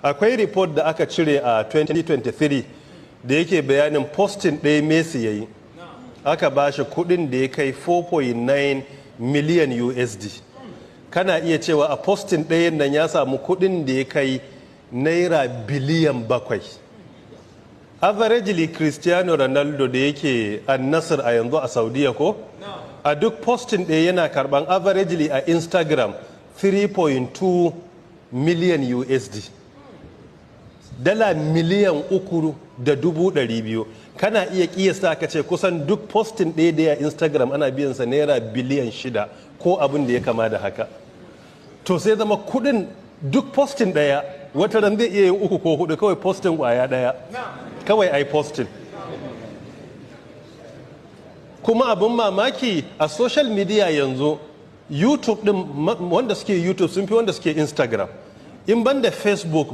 akwai report da aka cire a 2023 da yake bayanin posting ɗaya Messi ya yi, aka ba shi kudin da ya kai 4.9 million USD. Kana iya cewa a posting ɗayan nan ya samu kudin da ya kai naira biliyan 7. Averagely Cristiano Ranaldo da yake Al-Nassr a yanzu a Saudiya ko? A duk posting ɗaya yana karban averagely a Instagram 3.2 million USD. Dala miliyan 3.200,000. Kana iya kiyasta ka ce kusan duk posting ɗaya da ya Instagram ana biyansa naira biliyan 6 ko abin da ya kama da haka. To sai zama kudin duk posting ɗaya wata ran zai iya yin 3 ko 4 kawai posting kwaya ɗaya. Kawai ai posting. Kuma abin mamaki a social media yanzu YouTube din wanda suke YouTube sun fi wanda suke Instagram. In banda Facebook